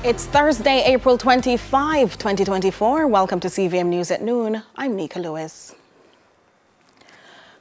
It's Thursday, April 25, 2024. Welcome to CVM News at noon. I'm Nika Lewis.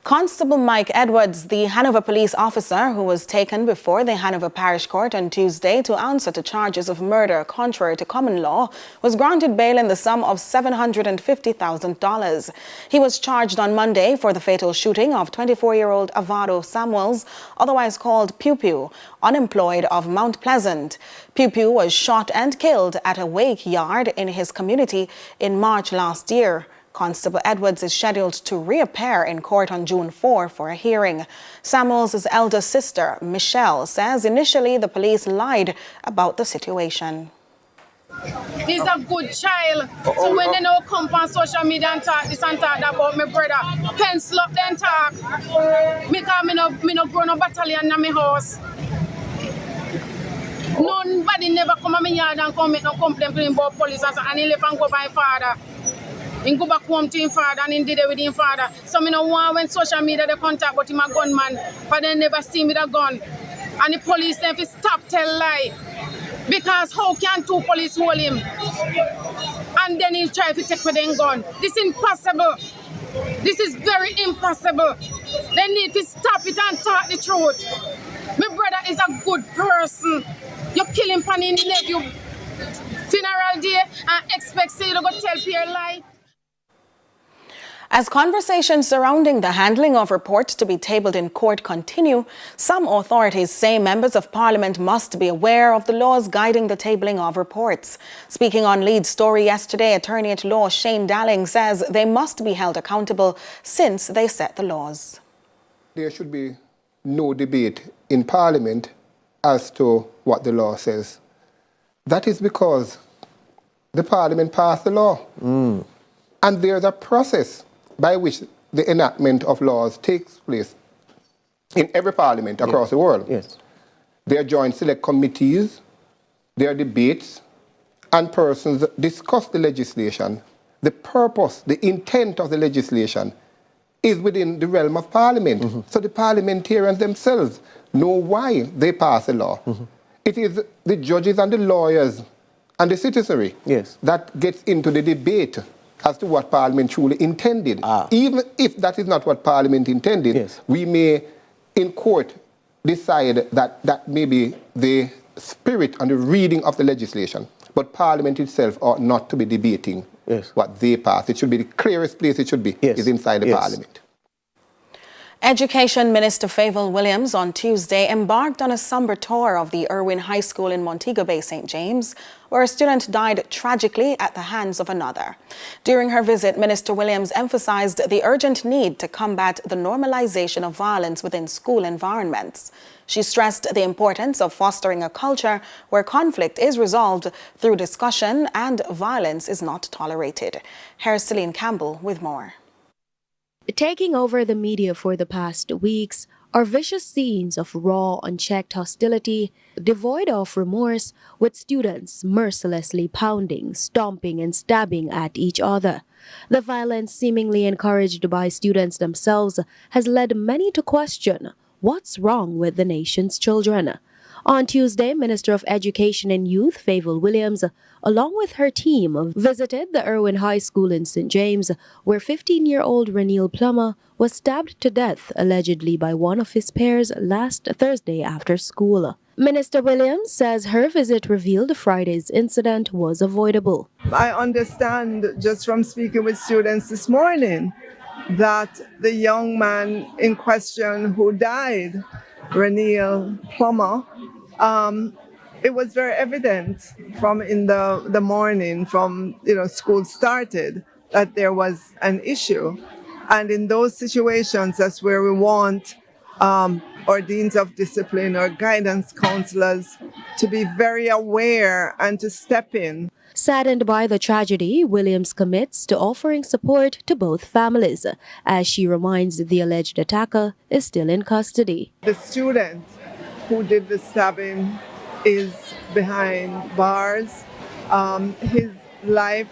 Constable Mike Edwards, the Hanover police officer who was taken before the Hanover Parish Court on Tuesday to answer to charges of murder contrary to common law, was granted bail in the sum of $750,000. He was charged on Monday for the fatal shooting of 24-year-old Avado Samuels, otherwise called Pew Pew, unemployed of Mount Pleasant. Pew Pew was shot and killed at a wake yard in his community in March last year. Constable Edwards is scheduled to reappear in court on June 4 for a hearing. Samuels' elder sister, Michelle, says initially the police lied about the situation. He's a good child. So when they now come on social media and talk this and talk about my brother, pencil up then talk. Because me no grow no battalion in my house. Nobody never come on my yard and come make no complaint about police and he left and go by father. He go back home to him father and he did it with him father. So me no want when social media they contact but him a gunman, but they never see me with a gun. And the police then fi stop tell lie. Because how can two police hold him? And then he try to take with them gun. This is impossible. This is very impossible. They need to stop it and talk the truth. My brother is a good person. You kill him on his nephew funeral day and expect you to go tell Pierre lie. As conversations surrounding the handling of reports to be tabled in court continue, some authorities say members of Parliament must be aware of the laws guiding the tabling of reports. Speaking on Lead's story yesterday, Attorney at Law Shane Dalling says they must be held accountable since they set the laws. There should be no debate in Parliament as to what the law says. That is because the Parliament passed the law. And there's a process by which the enactment of laws takes place in every parliament across the world. Yes. There are joint select committees, there are debates, and persons discuss the legislation. The purpose, the intent of the legislation is within the realm of Parliament. So the parliamentarians themselves know why they pass a law. It is the judges and the lawyers and the citizenry that gets into the debate as to what Parliament truly intended. Even if that is not what Parliament intended, we may, in court, decide that that may be the spirit and the reading of the legislation. But Parliament itself ought not to be debating what they pass. It should be the clearest place it should be, is inside the Parliament. Education Minister Favour Williams on Tuesday embarked on a somber tour of the Irwin High School in Montego Bay, St. James, where a student died tragically at the hands of another. During her visit, Minister Williams emphasized the urgent need to combat the normalization of violence within school environments. She stressed the importance of fostering a culture where conflict is resolved through discussion and violence is not tolerated. Here's Celine Campbell with more. Taking over the media for the past weeks are vicious scenes of raw, unchecked hostility, devoid of remorse, with students mercilessly pounding, stomping, and stabbing at each other. The violence, seemingly encouraged by students themselves, has led many to question what's wrong with the nation's children. On Tuesday, Minister of Education and Youth Favour Williams, along with her team, visited the Irwin High School in St. James, where 15-year-old Renil Plummer was stabbed to death, allegedly by one of his peers last Thursday after school. Minister Williams says her visit revealed Friday's incident was avoidable. I understand just from speaking with students this morning that the young man in question who died, Renil Plummer, it was very evident from in the morning, from school started, that there was an issue. And in those situations, that's where we want our deans of discipline or guidance counselors to be very aware and to step in. Saddened by the tragedy, Williams commits to offering support to both families, as she reminds the alleged attacker is still in custody. The student who did the stabbing is behind bars. His life,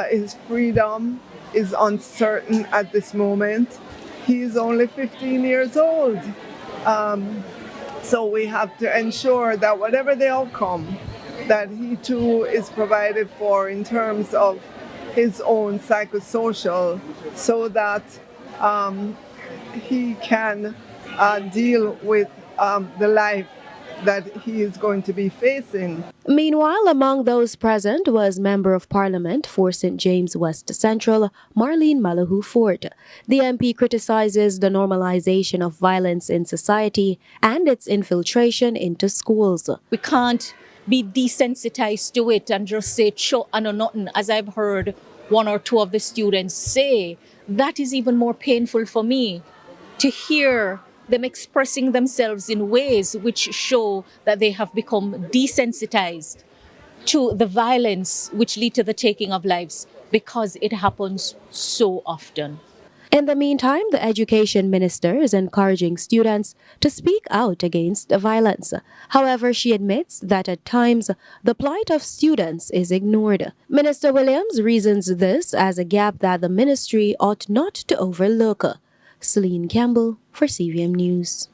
his freedom is uncertain at this moment. He is only 15 years old. So we have to ensure that whatever the outcome, that he too is provided for in terms of his own psychosocial, so that he can deal with the life that he is going to be facing. Meanwhile, among those present was Member of Parliament for St. James West Central, Marlene Malahoo Fort. The MP criticizes the normalization of violence in society and its infiltration into schools. We can't be desensitized to it and just say, "Cho, I know nothing," as I've heard one or two of the students say. That is even more painful for me, to hear them expressing themselves in ways which show that they have become desensitized to the violence which lead to the taking of lives, because it happens so often. In the meantime, the Education Minister is encouraging students to speak out against violence. However, she admits that at times the plight of students is ignored. Minister Williams reasons this as a gap that the ministry ought not to overlook. Celine Campbell for CVM News.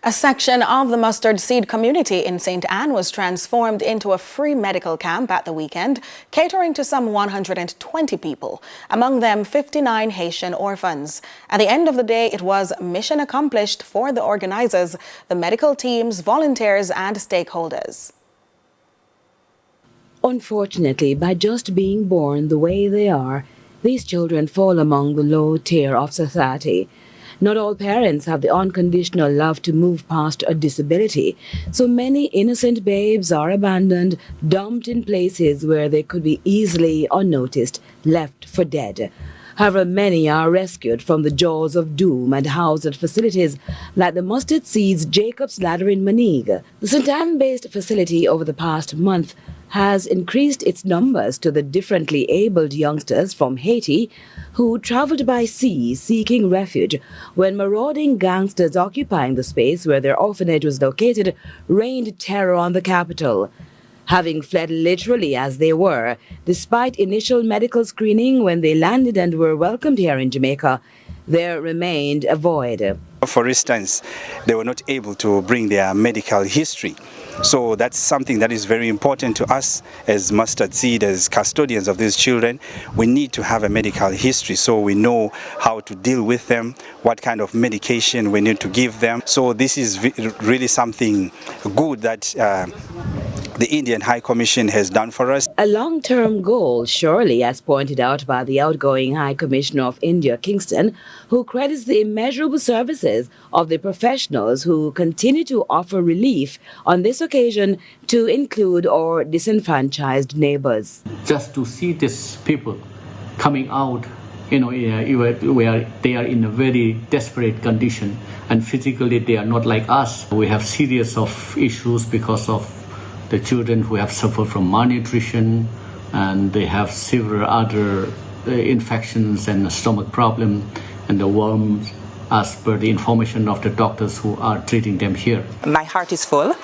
A section of the mustard seed community in St. Anne was transformed into a free medical camp at the weekend, catering to some 120 people, among them 59 Haitian orphans. At the end of the day, it was mission accomplished for the organizers, the medical teams, volunteers, and stakeholders. Unfortunately, by just being born the way they are, these children fall among the low tier of society. Not all parents have the unconditional love to move past a disability, so many innocent babes are abandoned, dumped in places where they could be easily unnoticed, left for dead. However, many are rescued from the jaws of doom and housed at facilities like the Mustard Seeds Jacob's Ladder in Manigue. The St. Anne-based facility over the past month has increased its numbers to the differently abled youngsters from Haiti who traveled by sea seeking refuge when marauding gangsters occupying the space where their orphanage was located rained terror on the capital. Having fled literally as they were, despite initial medical screening when they landed and were welcomed here in Jamaica, there remained a void. For instance, they were not able to bring their medical history. So that's something that is very important to us as Mustard Seed, as custodians of these children. We need to have a medical history so we know how to deal with them, what kind of medication we need to give them. So this is really something good that the Indian High Commission has done for us. A long-term goal, surely, as pointed out by the outgoing High Commissioner of India, Kingston, who credits the immeasurable services of the professionals who continue to offer relief on this occasion to include our disenfranchised neighbors. Just to see these people coming out, where they are in a very desperate condition, and physically they are not like us. We have series of issues because of the children who have suffered from malnutrition, and they have several other infections and stomach problem and the worms, as per the information of the doctors who are treating them here. My heart is full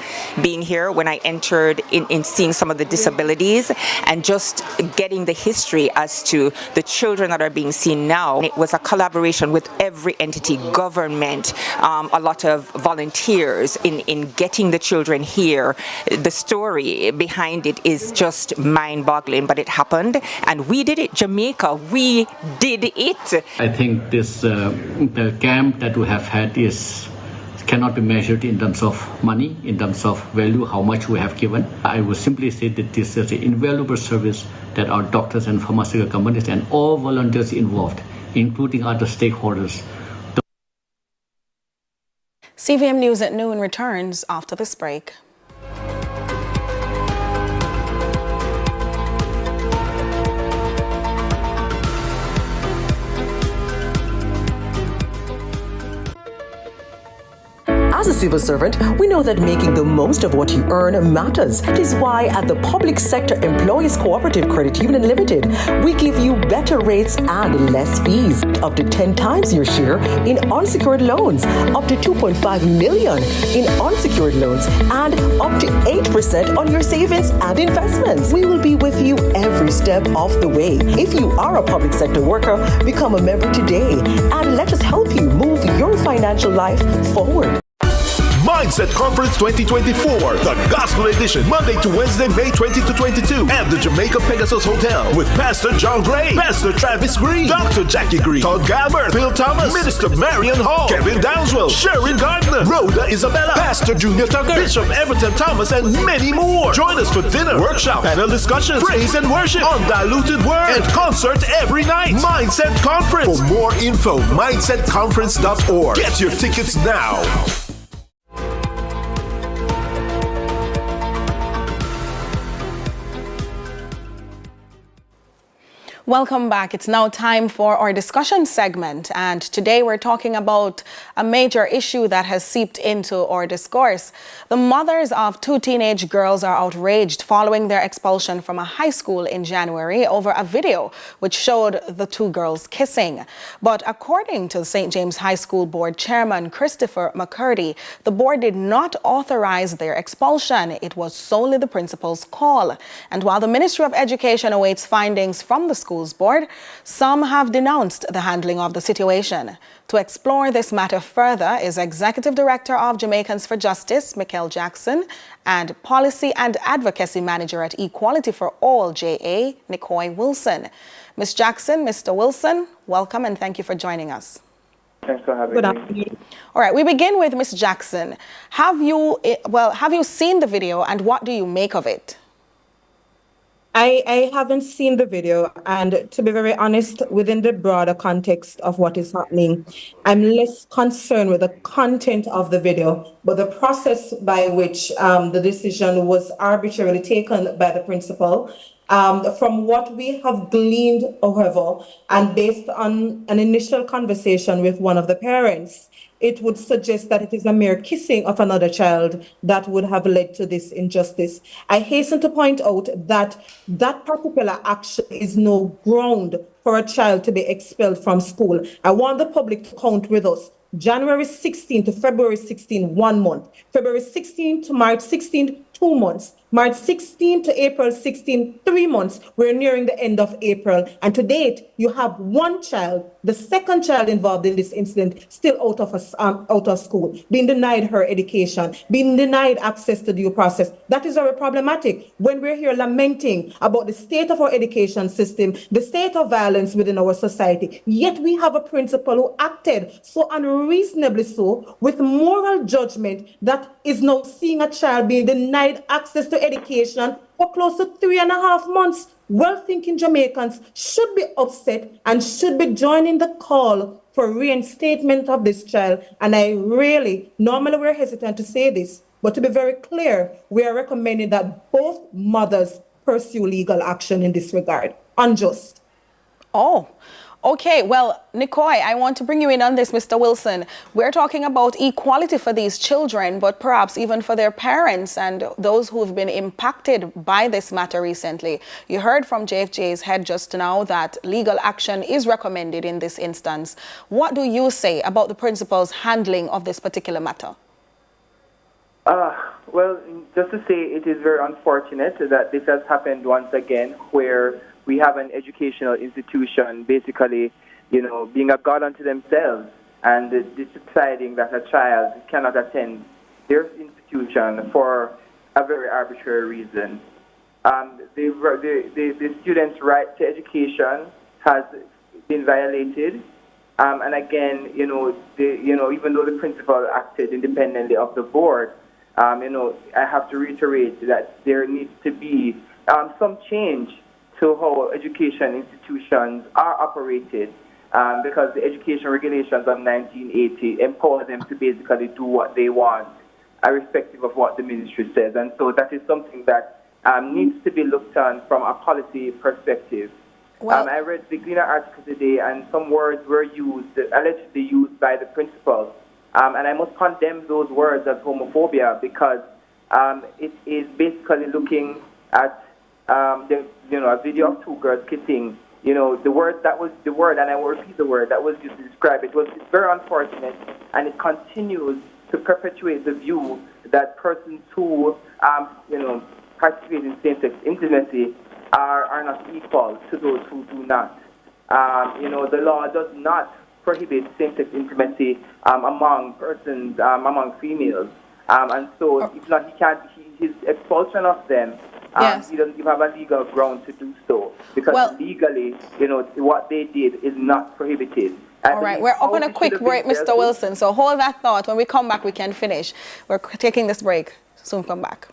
being here when I entered in seeing some of the disabilities and just getting the history as to the children that are being seen now. It was a collaboration with every entity, government, a lot of volunteers in getting the children here. The story behind it is just mind-boggling, but it happened and we did it. Jamaica, we did it. I think this the camp that we have had cannot be measured in terms of money, in terms of value, how much we have given. I would simply say that this is an invaluable service that our doctors and pharmaceutical companies and all volunteers involved, including other stakeholders. CVM News at noon returns after this break. As a civil servant, we know that making the most of what you earn matters. That is why at the Public Sector Employees Cooperative Credit Union Limited, we give you better rates and less fees. Up to 10 times your share in unsecured loans, up to 2.5 million in unsecured loans, and up to 8% on your savings and investments. We will be with you every step of the way. If you are a public sector worker, become a member today and let us help you move your financial life forward. Mindset Conference 2024, the Gospel Edition, Monday to Wednesday, May 20 to 22, at the Jamaica Pegasus Hotel with Pastor John Gray, Pastor Travis Green, Dr. Jackie Green, Todd Galbert, Phil Thomas, Minister Marion Hall, Kevin Downswell, Sharon Gardner, Rhoda Isabella, Pastor Junior Tucker, Bishop Everton Thomas, and many more. Join us for dinner, workshop, panel discussions, praise and worship, undiluted word, and concert every night. Mindset Conference. For more info, mindsetconference.org. Get your tickets now. Welcome back. It's now time for our discussion segment, and today we're talking about a major issue that has seeped into our discourse. The mothers of two teenage girls are outraged following their expulsion from a high school in January over a video which showed the two girls kissing. But according to the St. James High School Board Chairman Christopher McCurdy, the board did not authorize their expulsion. It was solely the principal's call. And while the Ministry of Education awaits findings from the school board, some have denounced the handling of the situation. To explore this matter further is Executive Director of Jamaicans for Justice, Michael Jackson, and Policy and Advocacy Manager at Equality for All, JA, Nicoy Wilson. Ms. Jackson, Mr. Wilson, welcome and thank you for joining us. Thanks for having me. All right, we begin with Ms. Jackson. Have you seen the video and what do you make of it? I haven't seen the video, and to be very honest, within the broader context of what is happening, I'm less concerned with the content of the video, but the process by which the decision was arbitrarily taken by the principal. From what we have gleaned, however, and based on an initial conversation with one of the parents, it would suggest that it is a mere kissing of another child that would have led to this injustice. I hasten to point out that that particular action is no ground for a child to be expelled from school. I want the public to count with us. January 16 to February 16, 1 month. February 16 to March 16, 2 months. March 16 to April 16, 3 months. We're nearing the end of April. And to date, you have one child, the second child involved in this incident, still out of school, being denied her education, being denied access to due process. That is very problematic when we're here lamenting about the state of our education system, the state of violence within our society. Yet we have a principal who acted so unreasonably so with moral judgment that is now seeing a child being denied access to education for close to 3.5 months. Well-thinking Jamaicans should be upset and should be joining the call for reinstatement of this child. And I really, normally we're hesitant to say this, but to be very clear, we are recommending that both mothers pursue legal action in this regard. Unjust. Oh. Okay, well, Nicoy, I want to bring you in on this, Mr. Wilson. We're talking about equality for these children, but perhaps even for their parents and those who have been impacted by this matter recently. You heard from JFJ's head just now that legal action is recommended in this instance. What do you say about the principal's handling of this particular matter? Well, just to say it is very unfortunate that this has happened once again, where we have an educational institution basically, being a god unto themselves and deciding that a child cannot attend their institution for a very arbitrary reason. The student's right to education has been violated. And again, even though the principal acted independently of the board, I have to reiterate that there needs to be some change to how education institutions are operated, because the education regulations of 1980 empower them to basically do what they want, irrespective of what the ministry says. And so that is something that needs to be looked on from a policy perspective. Well, I read the Gleaner article today, and some words were allegedly used by the principal. And I must condemn those words as homophobia, because it is basically looking at a video of two girls kissing. The word, and I will repeat the word that was used to describe it. It's very unfortunate, and it continues to perpetuate the view that persons who, participate in same-sex intimacy are not equal to those who do not. The law does not prohibit same-sex intimacy among persons, among females. And so if not, his expulsion of them, he doesn't have a legal ground to do so, because legally, what they did is not prohibited. All right, we're up on a quick break, Mr. Wilson, so hold that thought. When we come back, we can finish. We're taking this break. Soon come back.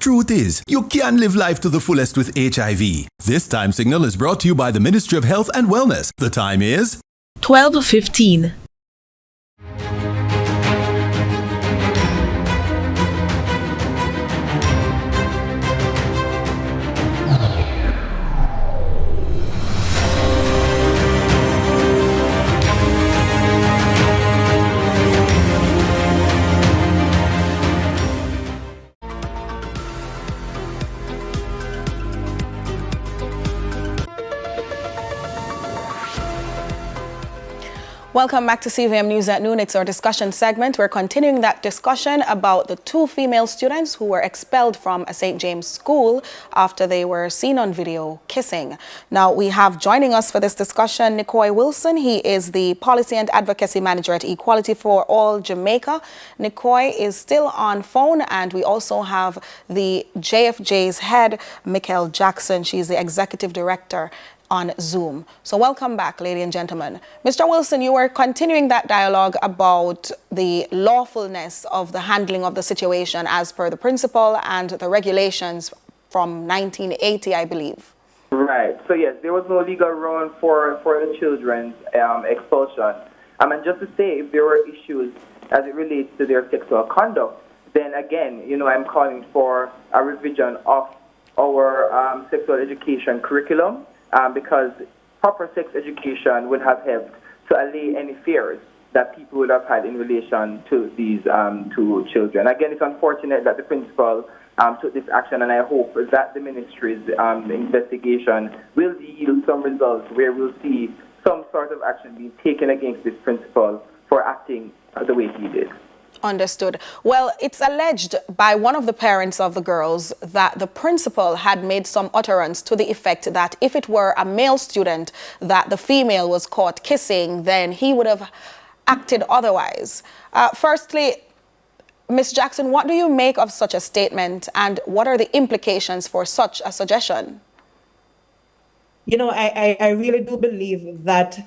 Truth is, you can live life to the fullest with HIV. This time signal is brought to you by the Ministry of Health and Wellness. The time is 12:15. Welcome back to CVM News at Noon. It's our discussion segment. We're continuing that discussion about the 2 female students who were expelled from a St. James school after they were seen on video kissing. Now, we have joining us for this discussion Nicoy Wilson. He is the Policy and Advocacy Manager at Equality for All Jamaica. Nicoy is still on phone, and we also have the JFJ's head, Mikkel Jackson. She's the Executive Director on Zoom. So welcome back, ladies and gentlemen. Mr. Wilson, you were continuing that dialogue about the lawfulness of the handling of the situation as per the principle and the regulations from 1980, I believe. Right. So yes, there was no legal ground for the children's expulsion. And just to say, if there were issues as it relates to their sexual conduct, then again, I'm calling for a revision of our sexual education curriculum. Because proper sex education would have helped to allay any fears that people would have had in relation to these 2 children. Again, it's unfortunate that the principal took this action, and I hope that the ministry's investigation will yield some results where we'll see some sort of action being taken against this principal for acting the way he did. Understood. Well, it's alleged by one of the parents of the girls that the principal had made some utterance to the effect that if it were a male student that the female was caught kissing, then he would have acted otherwise. Firstly, Ms. Jackson, what do you make of such a statement, and what are the implications for such a suggestion? I really do believe that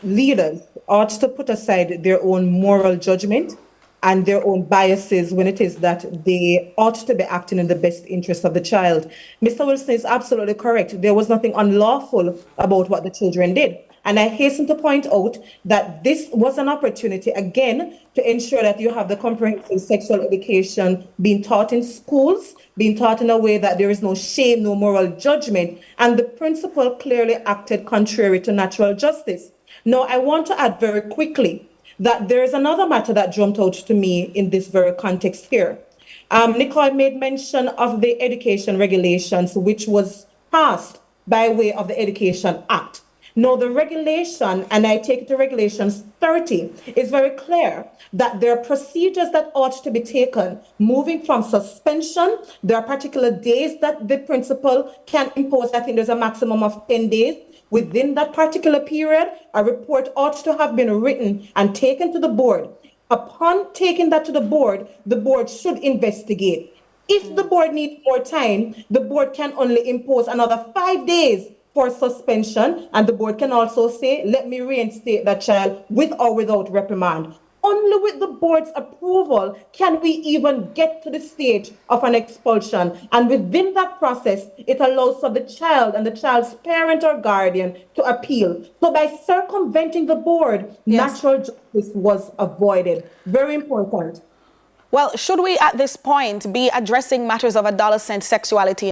leaders ought to put aside their own moral judgment and their own biases when it is that they ought to be acting in the best interest of the child. Mr. Wilson is absolutely correct. There was nothing unlawful about what the children did. And I hasten to point out that this was an opportunity, again, to ensure that you have the comprehensive sexual education being taught in schools, being taught in a way that there is no shame, no moral judgment, and the principal clearly acted contrary to natural justice. Now, I want to add very quickly that there is another matter that jumped out to me in this very context here. Nicole made mention of the education regulations, which was passed by way of the Education Act. Now, the regulation, and I take it to Regulations 30, is very clear that there are procedures that ought to be taken, moving from suspension. There are particular days that the principal can impose. I think there's a maximum of 10 days. Within that particular period, a report ought to have been written and taken to the board. Upon taking that to the board should investigate. If the board needs more time, the board can only impose another 5 days for suspension, and the board can also say, let me reinstate that child with or without reprimand. Only with the board's approval can we even get to the stage of an expulsion. And within that process, it allows for the child and the child's parent or guardian to appeal. So by circumventing the board, natural justice was avoided. Very important. Well, should we at this point be addressing matters of adolescent sexuality